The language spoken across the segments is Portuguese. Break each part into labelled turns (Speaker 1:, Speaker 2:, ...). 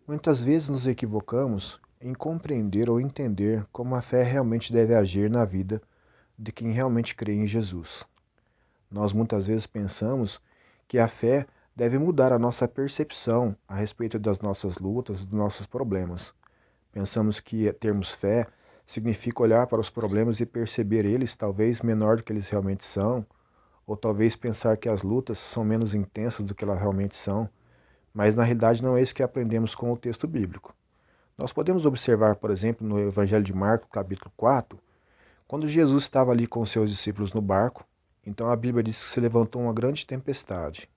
Speaker 1: Muitas vezes nos equivocamos em compreender ou entender como a fé realmente deve agir na vida de quem realmente crê em Jesus. Nós muitas vezes pensamos que a fé deve mudar a nossa percepção a respeito das nossas lutas, dos nossos problemas. Pensamos que termos fé significa olhar para os problemas e perceber eles talvez menor do que eles realmente são, ou talvez pensar que as lutas são menos intensas do que elas realmente são, mas na realidade não é isso que aprendemos com o texto bíblico. Nós podemos observar, por exemplo, no Evangelho de Marcos, capítulo 4, quando Jesus estava ali com os seus discípulos no barco, então a Bíblia diz que se levantou uma grande tempestade.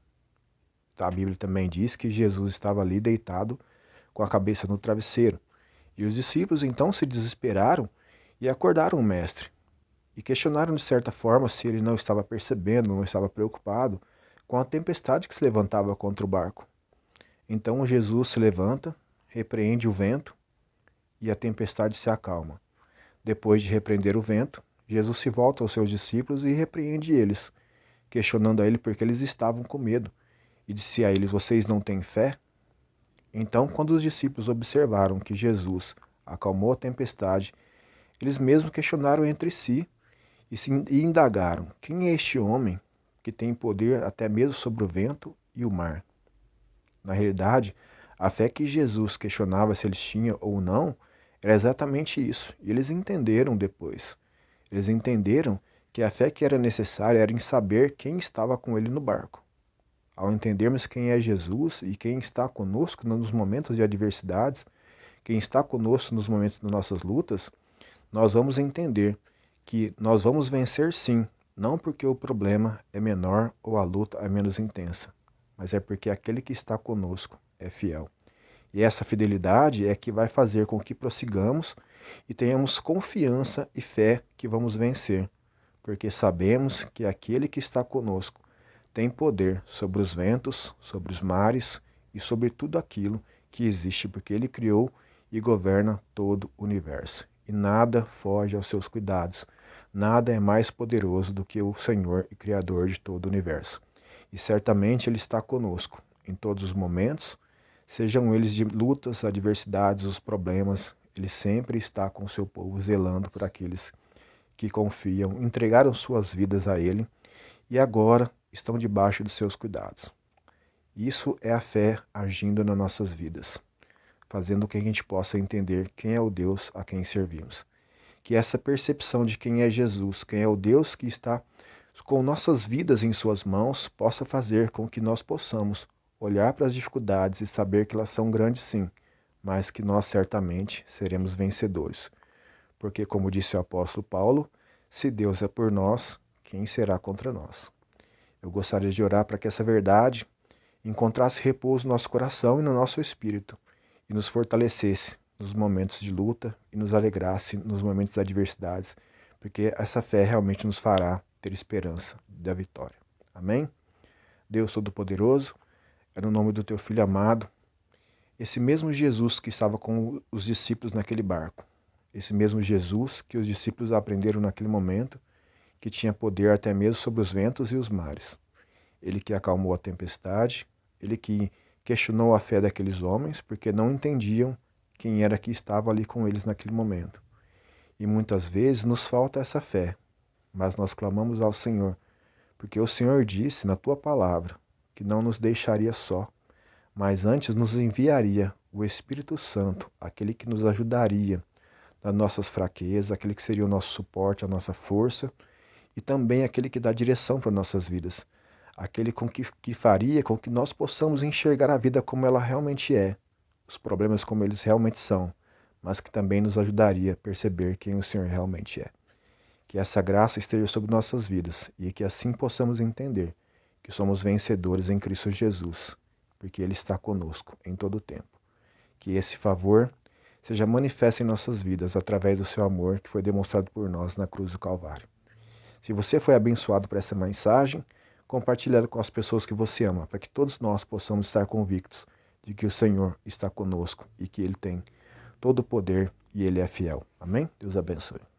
Speaker 1: A Bíblia também diz que Jesus estava ali deitado com a cabeça no travesseiro. E os discípulos então se desesperaram e acordaram o mestre. E questionaram de certa forma se ele não estava percebendo, não estava preocupado com a tempestade que se levantava contra o barco. Então Jesus se levanta, repreende o vento e a tempestade se acalma. Depois de repreender o vento, Jesus se volta aos seus discípulos e repreende eles, questionando a ele porque eles estavam com medo, e disse a eles: "Vocês não têm fé?" Então, quando os discípulos observaram que Jesus acalmou a tempestade, eles mesmos questionaram entre si e indagaram: "Quem é este homem que tem poder até mesmo sobre o vento e o mar?" Na realidade, a fé que Jesus questionava se eles tinham ou não era exatamente isso. E eles entenderam depois. Eles entenderam que a fé que era necessária era em saber quem estava com ele no barco. Ao entendermos quem é Jesus e quem está conosco nos momentos de adversidades, quem está conosco nos momentos das nossas lutas, nós vamos entender que nós vamos vencer sim, não porque o problema é menor ou a luta é menos intensa, mas é porque aquele que está conosco é fiel. E essa fidelidade é que vai fazer com que prossigamos e tenhamos confiança e fé que vamos vencer, porque sabemos que aquele que está conosco tem poder sobre os ventos, sobre os mares e sobre tudo aquilo que existe, porque ele criou e governa todo o universo. E nada foge aos seus cuidados, nada é mais poderoso do que o Senhor e Criador de todo o universo. E certamente ele está conosco em todos os momentos, sejam eles de lutas, adversidades, os problemas, ele sempre está com o seu povo zelando por aqueles que confiam, entregaram suas vidas a ele e agora estão debaixo dos seus cuidados. Isso é a fé agindo nas nossas vidas, fazendo com que a gente possa entender quem é o Deus a quem servimos. Que essa percepção de quem é Jesus, quem é o Deus que está com nossas vidas em suas mãos, possa fazer com que nós possamos olhar para as dificuldades e saber que elas são grandes sim, mas que nós certamente seremos vencedores. Porque, como disse o apóstolo Paulo, se Deus é por nós, quem será contra nós? Eu gostaria de orar para que essa verdade encontrasse repouso no nosso coração e no nosso espírito e nos fortalecesse nos momentos de luta e nos alegrasse nos momentos de adversidades, porque essa fé realmente nos fará ter esperança da vitória. Amém? Deus Todo-Poderoso, é no nome do Teu Filho amado, esse mesmo Jesus que estava com os discípulos naquele barco, esse mesmo Jesus que os discípulos aprenderam naquele momento, que tinha poder até mesmo sobre os ventos e os mares. Ele que acalmou a tempestade, ele que questionou a fé daqueles homens, porque não entendiam quem era que estava ali com eles naquele momento. E muitas vezes nos falta essa fé, mas nós clamamos ao Senhor, porque o Senhor disse na tua palavra que não nos deixaria só, mas antes nos enviaria o Espírito Santo, aquele que nos ajudaria nas nossas fraquezas, aquele que seria o nosso suporte, a nossa força, e também aquele que dá direção para nossas vidas, aquele que faria com que nós possamos enxergar a vida como ela realmente é, os problemas como eles realmente são, mas que também nos ajudaria a perceber quem o Senhor realmente é. Que essa graça esteja sobre nossas vidas e que assim possamos entender que somos vencedores em Cristo Jesus, porque Ele está conosco em todo o tempo. Que esse favor seja manifesto em nossas vidas através do seu amor que foi demonstrado por nós na cruz do Calvário. Se você foi abençoado por essa mensagem, compartilhe ela com as pessoas que você ama, para que todos nós possamos estar convictos de que o Senhor está conosco e que Ele tem todo o poder e Ele é fiel. Amém? Deus abençoe.